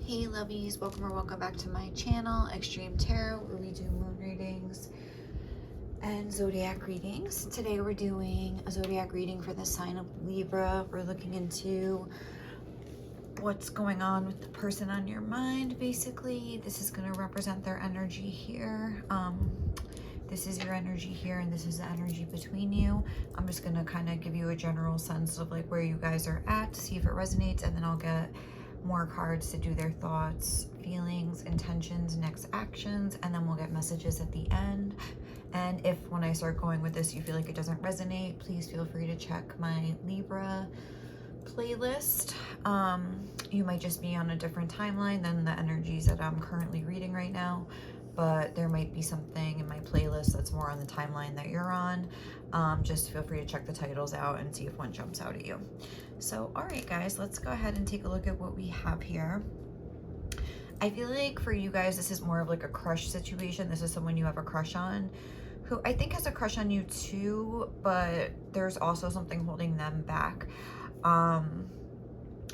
Hey lovies, welcome or welcome back to my channel, Xtremetarot, where we do moon readings and zodiac readings. Today we're doing a zodiac reading for the sign of Libra. We're looking into what's going on with the person on your mind, basically. This is going to represent their energy here. This is your energy here, and this is the energy between you. I'm just going to kind of give you a general sense of like where you guys are at, see if it resonates, and then I'll get more cards to do their thoughts, feelings, intentions, next actions, and then we'll get messages at the end. And if when I start going with this you feel like it doesn't resonate, please feel free to check my Libra playlist. You might just be on a different timeline than the energies that I'm currently reading right now, but there might be something in my playlist that's more on the timeline that you're on. Just feel free to check the titles out and see if one jumps out at you. So, all right, guys, let's go ahead and take a look at what we have here. I feel like for you guys, this is more of like a crush situation. This is someone you have a crush on, who I think has a crush on you too, but there's also something holding them back.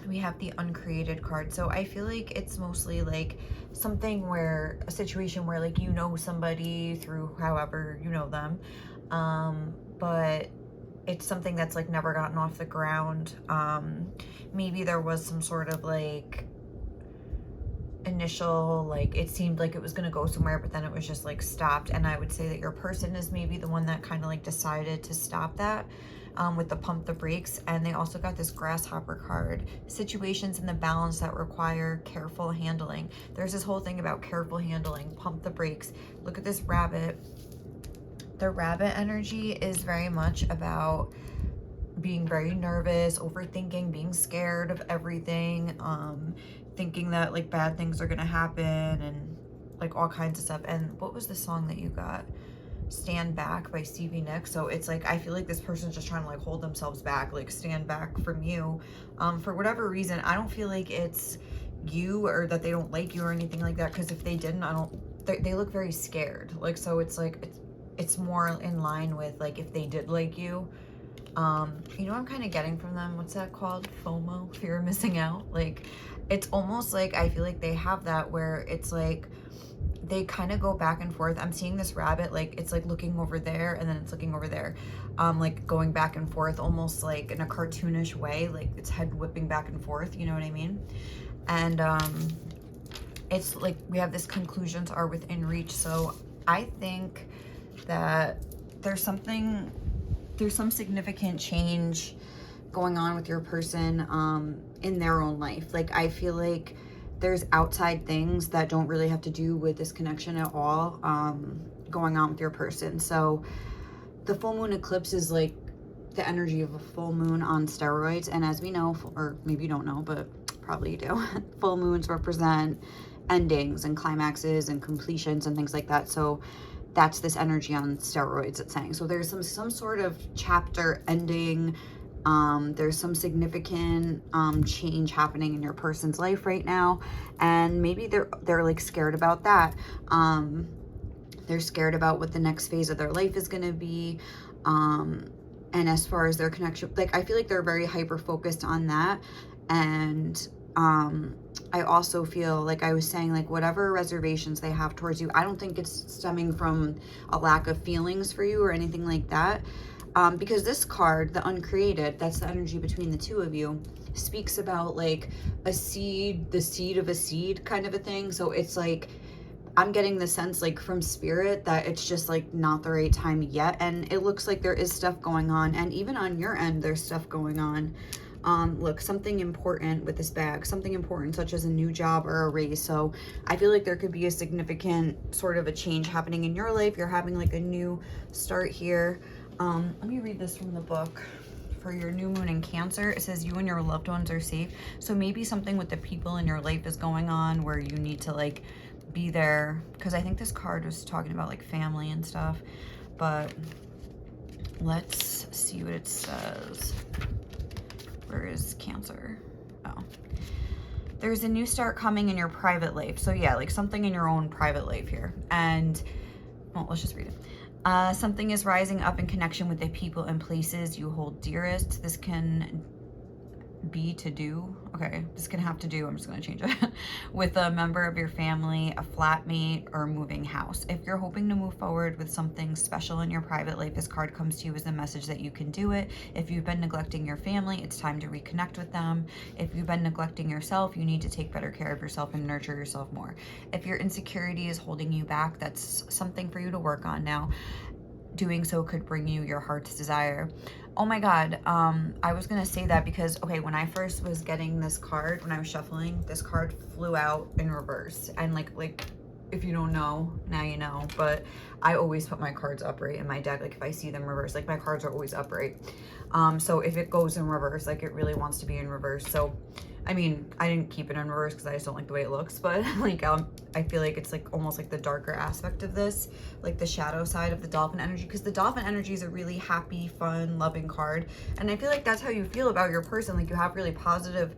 We have the uncreated card. So I feel like it's mostly like something where, a situation where like you know somebody through however you know them, but it's something that's like never gotten off the ground. Maybe there was some sort of like initial, like it seemed like it was going to go somewhere, but then it was just like stopped. And I would say that your person is maybe the one that kind of like decided to stop that, with the pump the brakes. And they also got this grasshopper card, situations in the balance that require careful handling. There's this whole thing about careful handling, pump the brakes. Look at this rabbit. The rabbit energy is very much about being very nervous, overthinking, being scared of everything, thinking that like bad things are gonna happen and like all kinds of stuff. And what was the song that you got? Stand Back by Stevie Nicks. So it's like I feel like this person's just trying to like hold themselves back, like stand back from you, for whatever reason. I don't feel like it's you or that they don't like you or anything like that, because if they didn't, they look very scared, like, so it's like it's more in line with like if they did like you. You know what I'm kind of getting from them? What's that called? FOMO, fear of missing out. Like, it's almost like I feel like they have that, where it's like they kind of go back and forth. I'm seeing this rabbit, like it's like looking over there and then it's looking over there, like going back and forth, almost like in a cartoonish way, like its head whipping back and forth, you know what I mean? And it's like we have this conclusions are within reach. So I think that there's some significant change going on with your person in their own life. Like I feel like there's outside things that don't really have to do with this connection at all, going on with your person. So the full moon eclipse is like the energy of a full moon on steroids. And as we know, or maybe you don't know, but probably you do, full moons represent endings and climaxes and completions and things like that. So that's this energy on steroids, it's saying. So there's some sort of chapter ending. There's some significant change happening in your person's life right now, and maybe they're like scared about that. They're scared about what the next phase of their life is going to be. And as far as their connection, like I feel like they're very hyper focused on that. And I also feel like I was saying, like whatever reservations they have towards you, I don't think it's stemming from a lack of feelings for you or anything like that. Because this card, the uncreated, that's the energy between the two of you, speaks about like a seed, the seed of a seed kind of a thing. So it's like, I'm getting the sense like from spirit that it's just like not the right time yet. And it looks like there is stuff going on. And even on your end, there's stuff going on. Look, something important with this bag, something important such as a new job or a raise. So I feel like there could be a significant sort of a change happening in your life. You're having like a new start here. Let me read this from the book. For your new moon in Cancer, it says you and your loved ones are safe. So maybe something with the people in your life is going on where you need to like be there, because I think this card was talking about like family and stuff. But let's see what it says. Where is Cancer? Oh, there's a new start coming in your private life. So yeah, like something in your own private life here. And well, let's just read it. Something is rising up in connection with the people and places you hold dearest. This can be to do. Okay. okay, this can have to do, I'm just going to change it, with a member of your family, a flatmate, or moving house. If you're hoping to move forward with something special in your private life, this card comes to you as a message that you can do it. If you've been neglecting your family, it's time to reconnect with them. If you've been neglecting yourself, you need to take better care of yourself and nurture yourself more. If your insecurity is holding you back, that's something for you to work on now. Doing so could bring you your heart's desire. Oh my God, I was gonna say that because, okay, when I first was getting this card, when I was shuffling, this card flew out in reverse. And like if you don't know, now you know, but I always put my cards upright in my deck. Like if I see them reversed, like my cards are always upright. So if it goes in reverse, like it really wants to be in reverse. So I mean, I didn't keep it in reverse because I just don't like the way it looks, but like I feel like it's like almost like the darker aspect of this, like the shadow side of the dolphin energy, because the dolphin energy is a really happy, fun, loving card. And I feel like that's how you feel about your person. Like you have really positive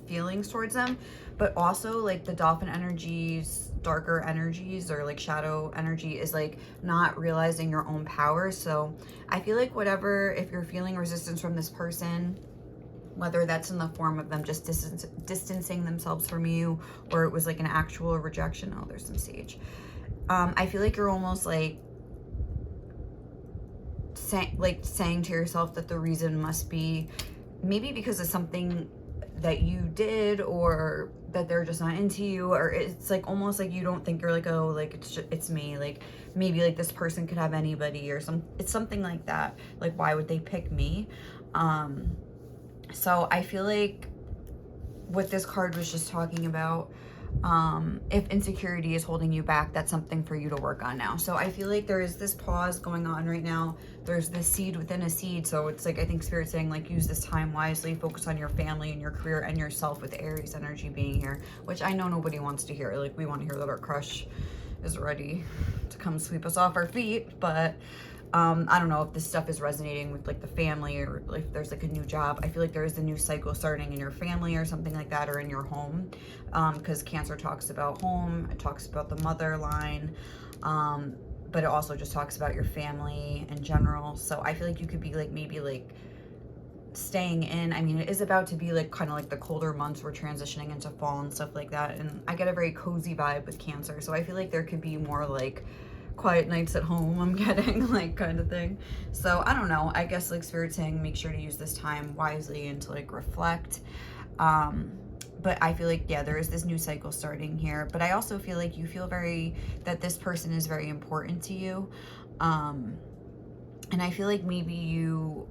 feelings towards them, but also like the dolphin energies, darker energies, or like shadow energy is like not realizing your own power. So I feel like whatever, if you're feeling resistance from this person, whether that's in the form of them just distancing themselves from you, or it was like an actual rejection. Oh, there's some sage. I feel like you're almost like saying to yourself that the reason must be maybe because of something that you did, or that they're just not into you, or it's like almost like you don't think, you're like, oh, like it's me, like maybe like this person could have anybody, or it's something like that. Like why would they pick me? So I feel like what this card was just talking about, if insecurity is holding you back, that's something for you to work on now. So I feel like there is this pause going on right now. There's this seed within a seed. So it's like, I think Spirit's saying like, use this time wisely, focus on your family and your career and yourself, with Aries energy being here, which I know nobody wants to hear. Like we want to hear that our crush is ready to come sweep us off our feet, but I don't know if this stuff is resonating with like the family, or if there's like a new job. I feel like there is a new cycle starting in your family or something like that, or in your home, because Cancer talks about home, it talks about the mother line, but it also just talks about your family in general. So I feel like you could be like maybe like staying in. I mean, it is about to be like kind of like the colder months. We're transitioning into fall and stuff like that, and I get a very cozy vibe with Cancer. So I feel like there could be more like quiet nights at home, I'm getting, like, kind of thing. So I don't know, I guess like Spirit saying make sure to use this time wisely and to like reflect. But I feel like, yeah, there is this new cycle starting here, but I also feel like you feel that this person is very important to you. And I feel like maybe you,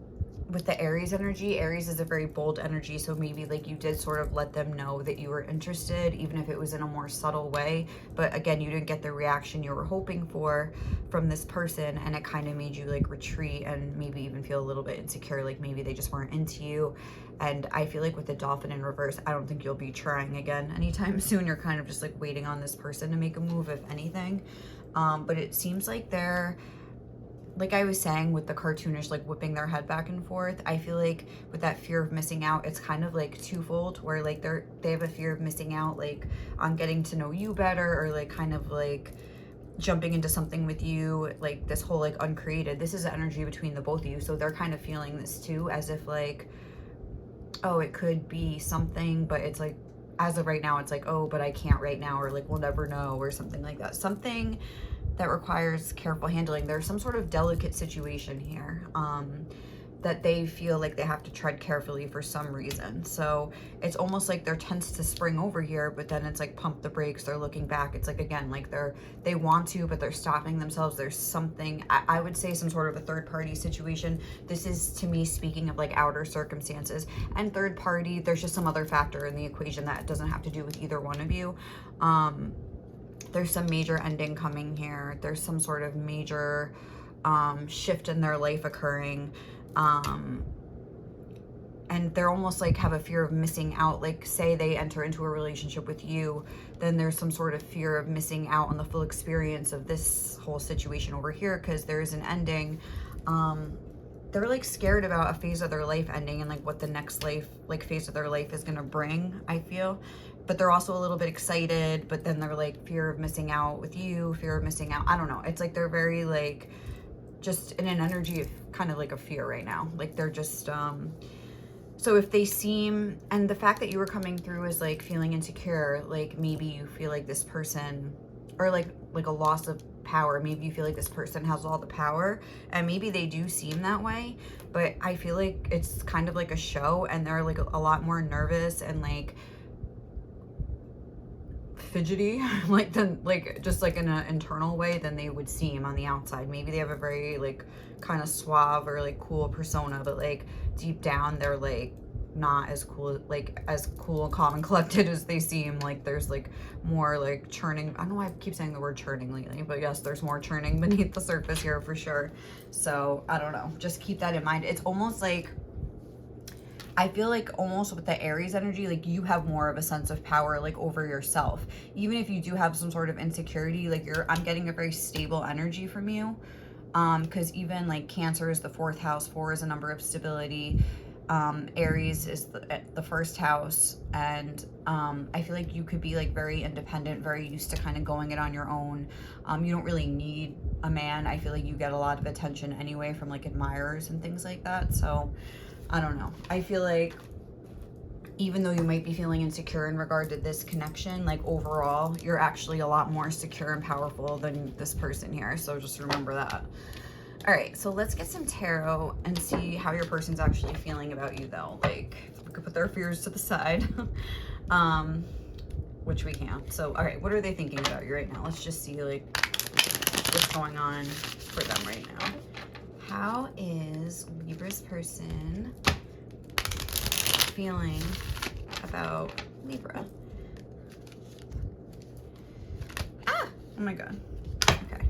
with the Aries energy, Aries is a very bold energy, so maybe like you did sort of let them know that you were interested, even if it was in a more subtle way. But again, you didn't get the reaction you were hoping for from this person, and it kind of made you like retreat and maybe even feel a little bit insecure, like maybe they just weren't into you. And I feel like with the dolphin in reverse, I don't think you'll be trying again anytime soon. You're kind of just like waiting on this person to make a move, if anything. But it seems like they're, like I was saying with the cartoonish, like whipping their head back and forth, I feel like with that fear of missing out, it's kind of like twofold, where like they have a fear of missing out, like on getting to know you better, or like kind of like jumping into something with you, like this whole like uncreated. This is the energy between the both of you, so they're kind of feeling this too, as if like, oh, it could be something, but it's like, as of right now, it's like, oh, but I can't right now, or like we'll never know, or something like that. Something that requires careful handling. There's some sort of delicate situation here that they feel like they have to tread carefully for some reason. So it's almost like they're tense to spring over here, but then it's like pump the brakes, they're looking back. It's like, again, like they want to, but they're stopping themselves. There's something, I would say some sort of a third party situation. This is, to me, speaking of like outer circumstances. And third party, there's just some other factor in the equation that doesn't have to do with either one of you. There's some major ending coming here. There's some sort of major shift in their life occurring. And they're almost like have a fear of missing out. Like say they enter into a relationship with you, then there's some sort of fear of missing out on the full experience of this whole situation over here, because there's an ending. They're like scared about a phase of their life ending, and like what the next phase of their life is gonna bring, I feel. But they're also a little bit excited, but then they're like fear of missing out with you, fear of missing out. I don't know. It's like they're very like just in an energy of kind of like a fear right now. Like they're just So if they seem, and the fact that you were coming through is like feeling insecure, like maybe you feel like this person, or like a loss of power. Maybe you feel like this person has all the power, and maybe they do seem that way, but I feel like it's kind of like a show, and they're like a lot more nervous and like fidgety, like just like in an internal way than they would seem on the outside. Maybe they have a very like kind of suave or like cool persona, but like deep down they're like not as cool, like as cool, calm, and collected as they seem. Like there's like more like churning. I don't know why I keep saying the word churning lately, but yes, there's more churning beneath the surface here for sure. So I don't know, just keep that in mind. It's almost like, I feel like almost with the Aries energy, like you have more of a sense of power like over yourself. Even if you do have some sort of insecurity, like I'm getting a very stable energy from you. Because even like Cancer is the 4th house, 4 is a number of stability. Aries is the 1st house, and I feel like you could be like very independent, very used to kind of going it on your own. You don't really need a man. I feel like you get a lot of attention anyway from like admirers and things like that. So I don't know. I feel like even though you might be feeling insecure in regard to this connection, like overall, you're actually a lot more secure and powerful than this person here. So just remember that. All right, so let's get some tarot and see how your person's actually feeling about you though. Like we could put their fears to the side, which we can't. So, all right, what are they thinking about you right now? Let's just see like what's going on for them right now. How is Libra's person feeling about Libra? Ah, oh my God. Okay.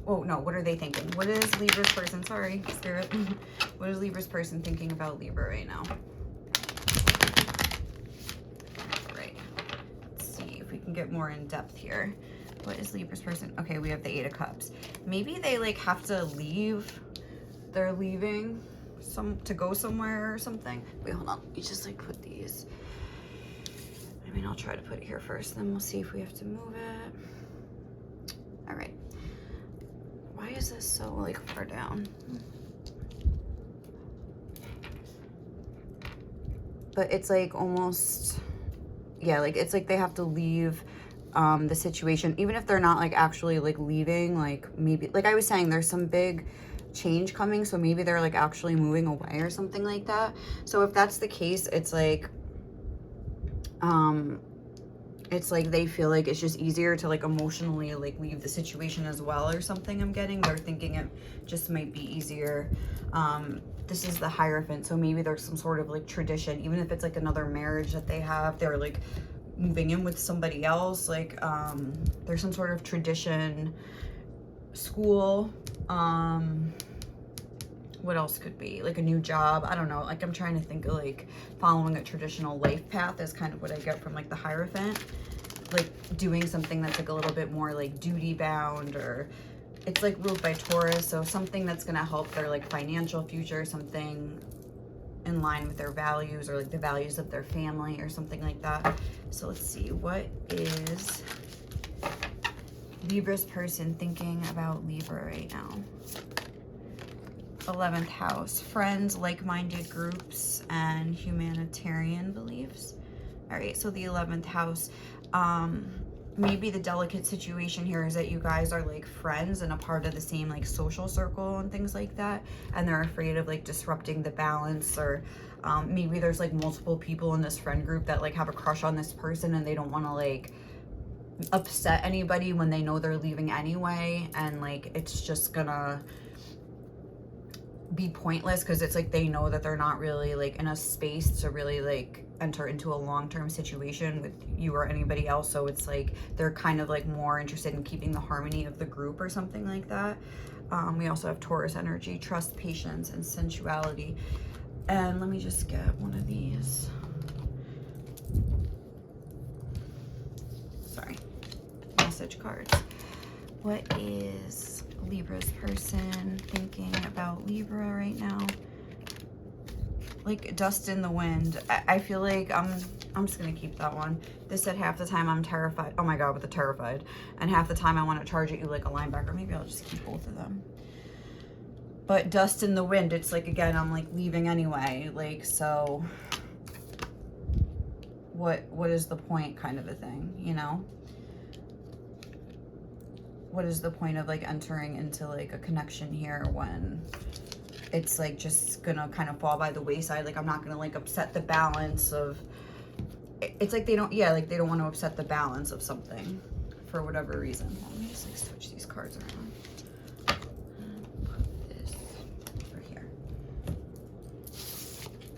Oh no, what are they thinking? What is Libra's person, sorry, Spirit. What is Libra's person thinking about Libra right now? Right. Let's see if we can get more in depth here. What is Libra's person? Okay, we have the 8 of Cups. Maybe they like have to leave. They're leaving to go somewhere or something. Wait, hold on. You just like put these. I mean, I'll try to put it here first, then we'll see if we have to move it. All right. Why is this so like far down? But it's like almost, yeah, like it's like they have to leave the situation, even if they're not like actually like leaving. Like maybe, like I was saying, there's some big change coming, so maybe they're like actually moving away or something like that. So if that's the case, it's like they feel like it's just easier to like emotionally like leave the situation as well or something. I'm getting, they're thinking it just might be easier. This is the Hierophant, so maybe there's some sort of like tradition, even if it's like another marriage that they have, they're like moving in with somebody else, like there's some sort of tradition, school, what else could be, like a new job, I don't know. Like I'm trying to think of like following a traditional life path is kind of what I get from like the Hierophant, like doing something that's like a little bit more like duty bound, or it's like ruled by Taurus, so something that's going to help their like financial future, something in line with their values or like the values of their family or something like that. So let's see, what is Libra's person thinking about Libra right now? 11th house, friends, like-minded groups, and humanitarian beliefs. All right, so the 11th house, maybe the delicate situation here is that you guys are like friends and a part of the same like social circle and things like that, and they're afraid of like disrupting the balance, or maybe there's like multiple people in this friend group that like have a crush on this person and they don't want to like upset anybody when they know they're leaving anyway, and like it's just gonna be pointless because it's like they know that they're not really like in a space to really like enter into a long-term situation with you or anybody else. So it's like they're kind of like more interested in keeping the harmony of the group or something like that. We also have Taurus energy, trust, patience, and sensuality. And let me just get one of these. Sorry, message cards. What is Libra's person thinking about Libra right now? Like dust in the wind. I feel like I'm just gonna keep that one. This said half the time I'm terrified. Oh my God, with the terrified. And half the time I want to charge at you like a linebacker. Maybe I'll just keep both of them. But dust in the wind, it's like, again, I'm like leaving anyway. Like, so what is the point, kind of a thing, you know? What is the point of like entering into like a connection here when it's like just gonna kind of fall by the wayside? Like, I'm not gonna like upset the balance of, it's like they don't, yeah, like they don't want to upset the balance of something for whatever reason. Let me just like switch these cards around. Put this over here.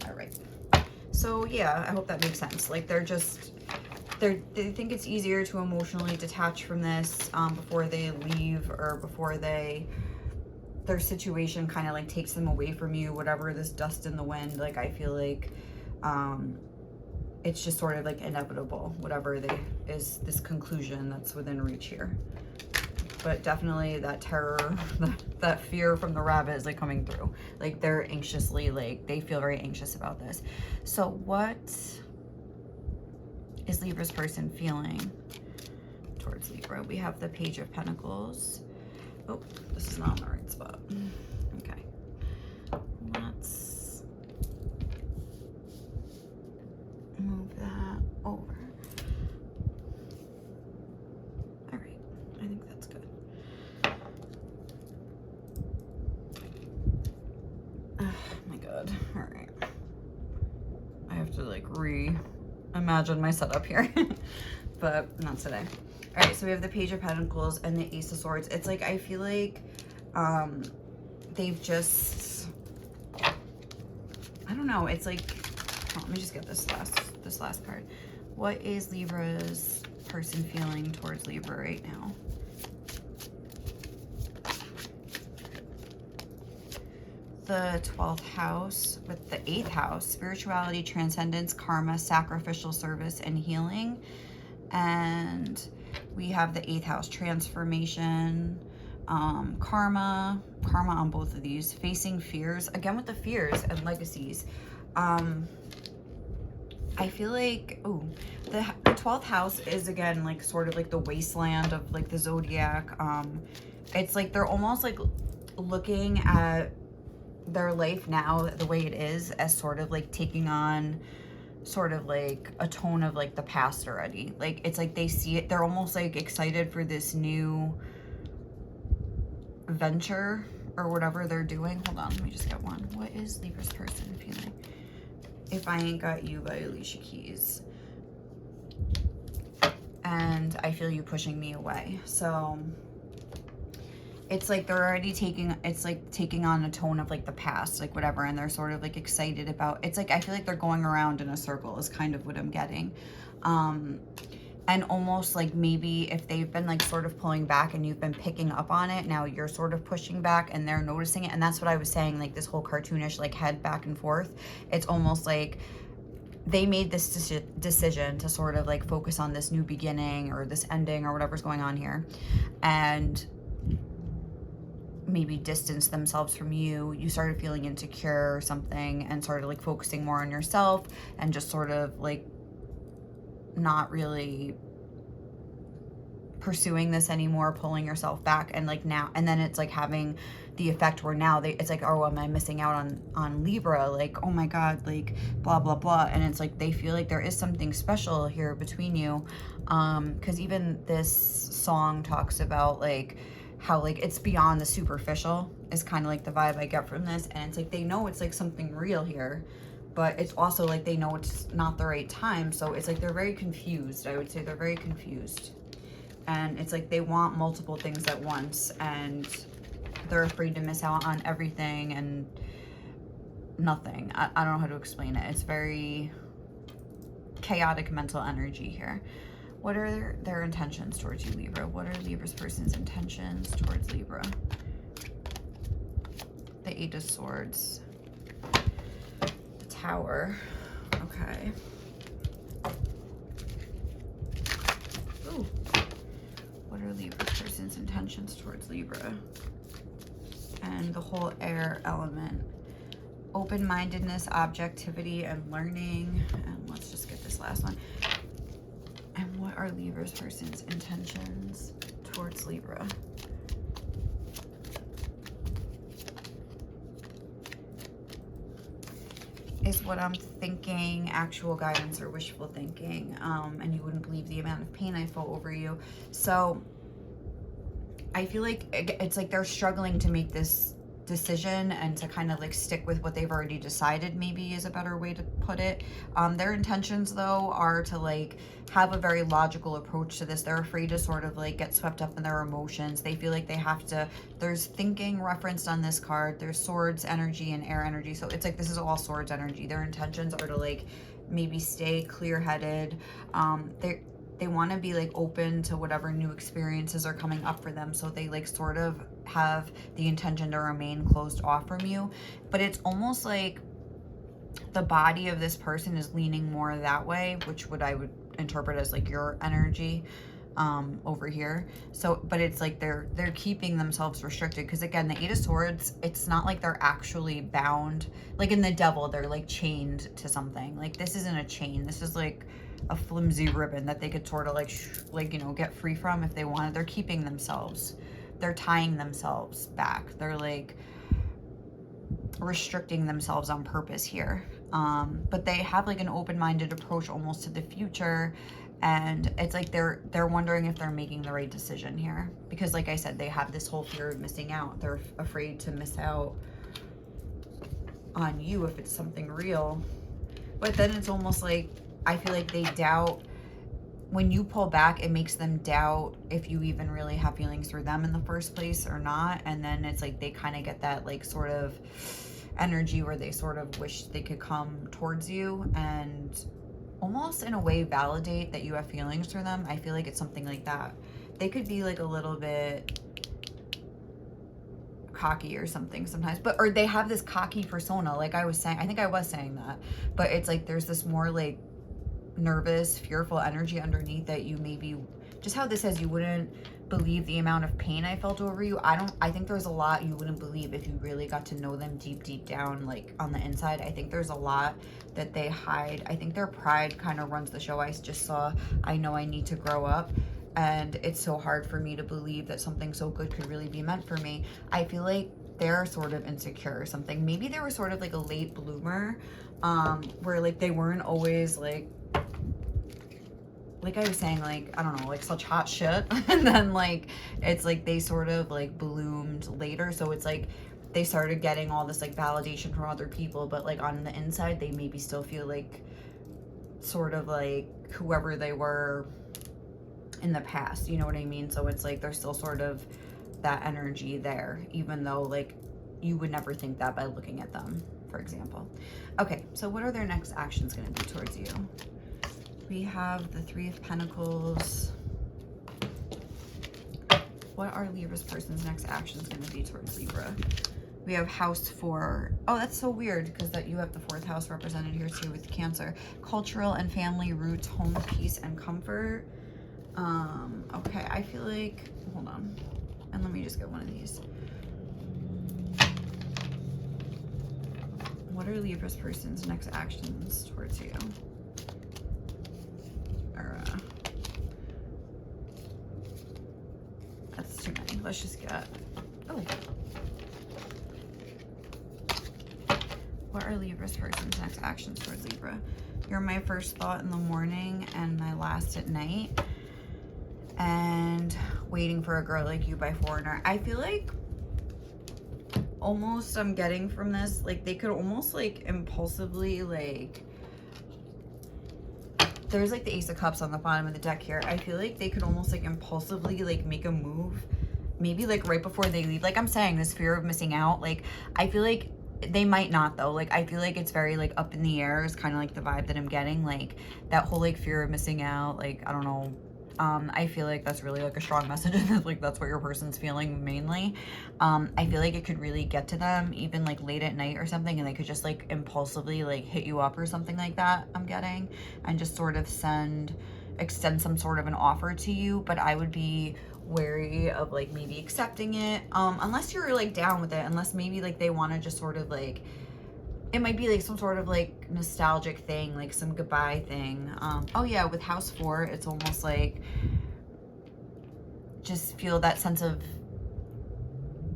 All right. So yeah, I hope that makes sense. Like they think it's easier to emotionally detach from this before they leave, or before their situation kind of like takes them away from you, whatever this dust in the wind. Like, I feel like it's just sort of like inevitable, whatever is this conclusion that's within reach here. But definitely that terror, that fear from the rabbit is like coming through. Like they're anxiously, like they feel very anxious about this. So what is Libra's person feeling towards Libra? We have the Page of Pentacles. Oh, this is not in the right spot. Okay. Let's move that over. All right, I think that's good. Oh my God, all right. I have to like reimagine my setup here, but not today. All right, so we have the Page of Pentacles and the Ace of Swords. It's like, I feel like they've just, I don't know, it's like, oh, let me just get this last card. What is Libra's person feeling towards Libra right now? The 12th house with the 8th house, spirituality, transcendence, karma, sacrificial service, and healing. And we have the 8th house, transformation, karma on both of these, facing fears, again with the fears and legacies. I feel like, oh, the 12th house is again like sort of like the wasteland of like the zodiac. It's like they're almost like looking at their life now the way it is as sort of like taking on sort of like a tone of like the past already. Like it's like they see it, they're almost like excited for this new venture or whatever they're doing. Hold on, let me just get one. What is Libra's person feeling? If I Ain't Got You by Alicia Keys. And I feel you pushing me away. So it's like they're already taking, it's like taking on a tone of like the past, like whatever, and they're sort of like excited about, it's like I feel like they're going around in a circle is kind of what I'm getting. And almost like maybe if they've been like sort of pulling back and you've been picking up on it, now you're sort of pushing back and they're noticing it. And that's what I was saying, like this whole cartoonish like head back and forth. It's almost like they made this decision to sort of like focus on this new beginning or this ending or whatever's going on here, and maybe distance themselves from you. You started feeling insecure or something and started like focusing more on yourself and just sort of like not really pursuing this anymore, pulling yourself back. And like now, and then it's like having the effect where now it's like, oh, am I missing out on Libra? Like, oh my God, like blah, blah, blah. And it's like, they feel like there is something special here between you. Cause even this song talks about like how like it's beyond the superficial is kind of like the vibe I get from this. And it's like, they know it's like something real here, but it's also like they know it's not the right time. So it's like they're very confused. I would say they're very confused. And it's like they want multiple things at once and they're afraid to miss out on everything and nothing. I don't know how to explain it. It's very chaotic mental energy here. What are their intentions towards you, Libra? What are Libra's person's intentions towards Libra? The 8 of Swords. The Tower. Okay. Ooh. What are Libra's person's intentions towards Libra? And the whole air element. Open-mindedness, objectivity, and learning. And let's just get this last one. And what are Libra's person's intentions towards Libra? is what I'm thinking, actual guidance or wishful thinking. And you wouldn't believe the amount of pain I felt over you. So I feel like it's like they're struggling to make this decision and to kind of like stick with what they've already decided, maybe is a better way to put it. Their intentions though are to like have a very logical approach to this. They're afraid to sort of like get swept up in their emotions. They feel like they have to, there's thinking referenced on this card, there's swords energy and air energy, so it's like this is all swords energy. Their intentions are to like maybe stay clear-headed. They want to be like open to whatever new experiences are coming up for them, so they like sort of have the intention to remain closed off from you. But it's almost like the body of this person is leaning more that way, which I would interpret as like your energy over here. So but it's like they're keeping themselves restricted, because again, the Eight of Swords, it's not like they're actually bound. Like in the Devil, they're like chained to something. Like this isn't a chain, this is like a flimsy ribbon that they could sort of like you know, get free from if they wanted. They're keeping themselves, they're tying themselves back, they're like restricting themselves on purpose here. But they have like an open-minded approach almost to the future, and it's like they're wondering if they're making the right decision here, because like I said, they have this whole fear of missing out. They're afraid to miss out on you if it's something real. But then it's almost like I feel like they doubt, when you pull back, it makes them doubt if you even really have feelings for them in the first place or not. And then it's like they kind of get that like sort of energy where they sort of wish they could come towards you and almost in a way validate that you have feelings for them. I feel like it's something like that. They could be like a little bit cocky or something sometimes, but or they have this cocky persona, like I was saying. I think I was saying that, but it's like there's this more like nervous, fearful energy underneath that you maybe, just how this says, you wouldn't believe the amount of pain I felt over you. I think there's a lot you wouldn't believe if you really got to know them deep down, like on the inside. I think there's a lot that they hide. I think their pride kind of runs the show. I just saw, I know I need to grow up, and it's so hard for me to believe that something so good could really be meant for me. I feel like they're sort of insecure or something. Maybe they were sort of like a late bloomer, where like they weren't always like I was saying, like, I don't know, like such hot shit. And then like, it's like they sort of like bloomed later. So it's like they started getting all this like validation from other people, but like on the inside, they maybe still feel like sort of like whoever they were in the past, you know what I mean? So it's like there's still sort of that energy there, even though like you would never think that by looking at them, for example. Okay, so what are their next actions going to be towards you? We have the Three of Pentacles. What are Libra's person's next actions going to be towards Libra? We have House 4. Oh, that's so weird, because that you have the 4th house represented here too with Cancer. Cultural and family roots, home, peace, and comfort. Okay, I feel like, hold on. And let me just get one of these. What are Libra's person's next actions towards you? That's too many. Let's just get, oh. What are Libra's person's next actions towards Libra? You're my first thought in the morning and my last at night. And waiting for a girl like you by Foreigner. I feel like almost I'm getting from this, like they could almost like impulsively like, there's like the Ace of Cups on the bottom of the deck here. I feel like they could almost like impulsively like make a move, maybe like right before they leave. Like I'm saying, this fear of missing out, like I feel like they might not though. Like I feel like it's very like up in the air is kind of like the vibe that I'm getting, like that whole like fear of missing out. Like I don't know, I feel like that's really like a strong message. Like that's what your person's feeling mainly. I feel like it could really get to them even like late at night or something, and they could just like impulsively like hit you up or something like that, I'm getting, and just sort of extend some sort of an offer to you. But I would be wary of like maybe accepting it, unless you're like down with it, unless maybe like they want to just sort of like, it might be like some sort of like nostalgic thing, like some goodbye thing. Oh yeah, with House 4, it's almost like just feel that sense of,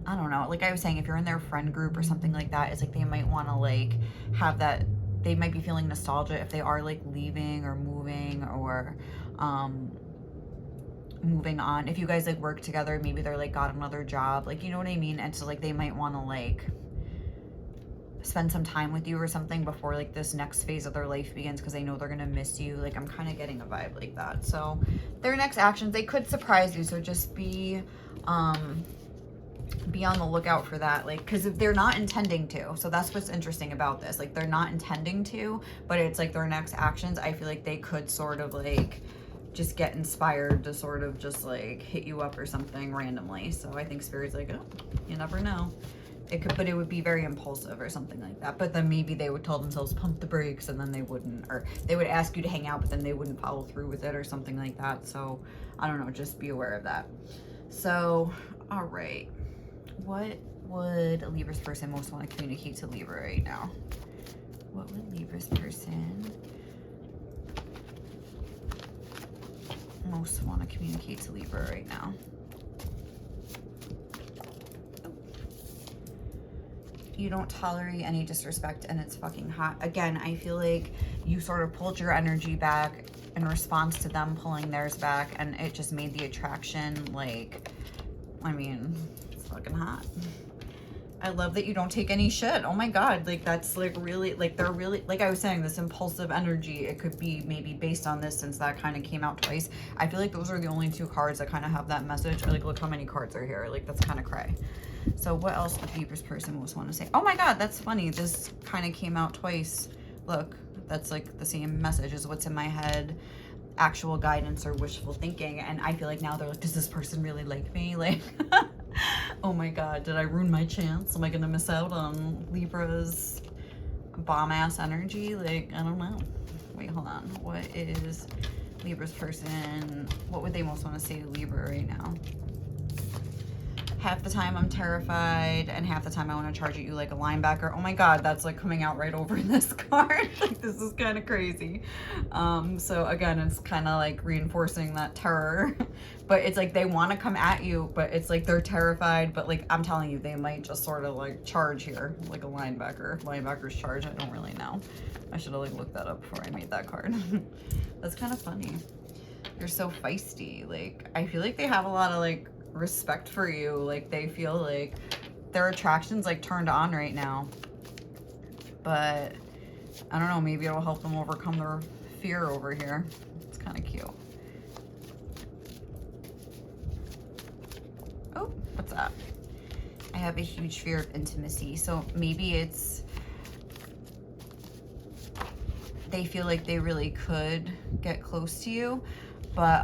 I don't know, like I was saying, if you're in their friend group or something like that, it's like they might want to like have that they might be feeling nostalgia if they are like leaving or moving or moving on. If you guys like work together, maybe they're like got another job, like, you know what I mean? And so like they might want to like spend some time with you or something before like this next phase of their life begins, because they know they're gonna miss you. Like, I'm kind of getting a vibe like that. So their next actions, they could surprise you, so just be on the lookout for that. Like, because if they're not intending to, so that's what's interesting about this, like they're not intending to, but it's like their next actions, I feel like they could sort of like just get inspired to sort of just like hit you up or something randomly. So I think Spirit's like, oh, you never know. It could, but it would be very impulsive or something like that. But then maybe they would tell themselves pump the brakes, and then they wouldn't, or they would ask you to hang out, but then they wouldn't follow through with it or something like that. So I don't know, just be aware of that. So, all right. What would a Libra's person most want to communicate to Libra right now? What would Libra's person most want to communicate to Libra right now? You don't tolerate any disrespect, and it's fucking hot. Again, I feel like you sort of pulled your energy back in response to them pulling theirs back, and it just made the attraction like, I mean, it's fucking hot. I love that you don't take any shit. Oh my God. Like, that's like really, like, they're really, like I was saying, this impulsive energy, it could be maybe based on this, since that kind of came out twice. I feel like those are the only two cards that kind of have that message. Or like, look how many cards are here. Like, that's kind of cray. So what else would Libra's person most want to say? Oh my God, that's funny. This kind of came out twice. Look, that's like the same message as what's in my head, actual guidance or wishful thinking. And I feel like now they're like, does this person really like me? Like, oh my God, did I ruin my chance? Am I going to miss out on Libra's bomb ass energy? Like, I don't know. Wait, hold on. What is Libra's person? What would they most want to say to Libra right now? Half the time I'm terrified, and half the time I want to charge at you like a linebacker. Oh my God, that's like coming out right over this card. Like, this is kind of crazy. So again, it's kind of like reinforcing that terror. But it's like they want to come at you, but it's like they're terrified. But like, I'm telling you, they might just sort of like charge here like a linebacker. Linebackers charge, I don't really know. I should have like looked that up before I made that card. That's kind of funny. You're so feisty. Like, I feel like they have a lot of like respect for you. Like, they feel like their attraction's like turned on right now, but I don't know, maybe it'll help them overcome their fear over here. It's kind of cute. Oh, what's that? I have a huge fear of intimacy. So maybe it's they feel like they really could get close to you, but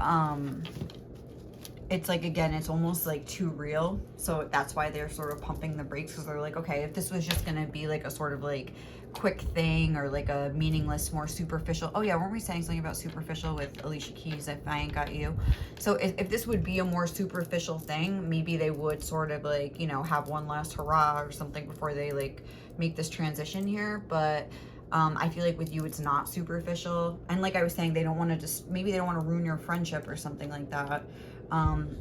it's like, again, it's almost like too real. So that's why they're sort of pumping the brakes, because they're like, okay, if this was just gonna be like a sort of like quick thing or like a meaningless, more superficial. Oh yeah, weren't we saying something about superficial with Alicia Keys, If I Ain't Got You? So if this would be a more superficial thing, maybe they would sort of like, you know, have one last hurrah or something before they like make this transition here. But I feel like with you, it's not superficial. And like I was saying, they don't want to just, maybe they don't want to ruin your friendship or something like that.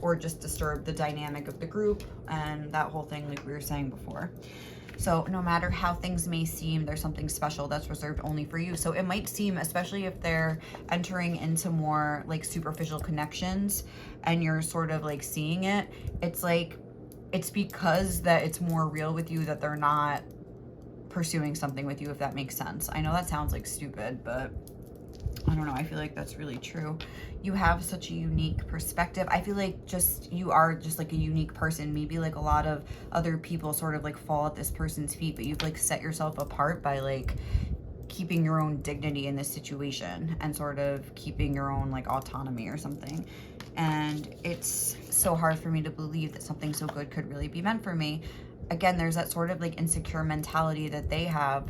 Or just disturb the dynamic of the group and that whole thing, like we were saying before. So no matter how things may seem, there's something special that's reserved only for you. So it might seem, especially if they're entering into more like superficial connections and you're sort of like seeing it, it's like, it's because that it's more real with you that they're not pursuing something with you, if that makes sense. I know that sounds like stupid, but I don't know, I feel like that's really true. You have such a unique perspective. I feel like just you are just like a unique person. Maybe like a lot of other people sort of like fall at this person's feet, but you've like set yourself apart by like keeping your own dignity in this situation and sort of keeping your own like autonomy or something. And it's so hard for me to believe that something so good could really be meant for me. Again, there's that sort of like insecure mentality that they have,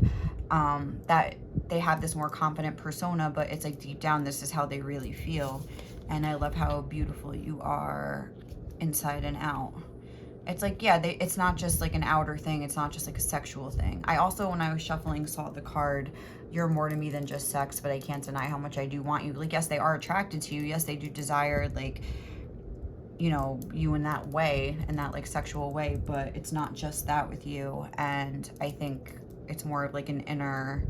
that they have this more confident persona, but it's like deep down, this is how they really feel. And I love how beautiful you are inside and out. It's like, yeah, it's not just like an outer thing. It's not just like a sexual thing. I also, when I was shuffling, saw the card, you're more to me than just sex, but I can't deny how much I do want you. Like, yes, they are attracted to you. Yes, they do desire, like, you know, you in that way, in that like sexual way, but it's not just that with you. And I think it's more of like an inner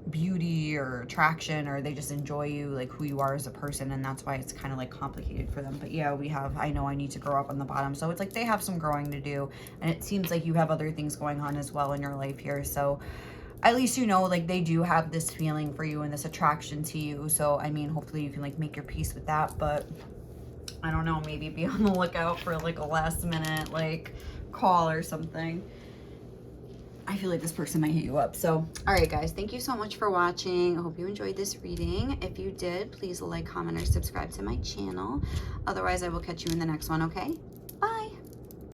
beauty or attraction, or they just enjoy you, like who you are as a person, and that's why it's kind of like complicated for them. But yeah, we have, I know I need to grow up on the bottom, so it's like they have some growing to do, and it seems like you have other things going on as well in your life here. So at least you know, like, they do have this feeling for you and this attraction to you. So I mean, hopefully you can like make your peace with that. But I don't know, maybe be on the lookout for like a last minute like call or something. I feel like this person might hit you up. So, all right, guys, thank you so much for watching. I hope you enjoyed this reading. If you did, please like, comment, or subscribe to my channel. Otherwise, I will catch you in the next one, okay?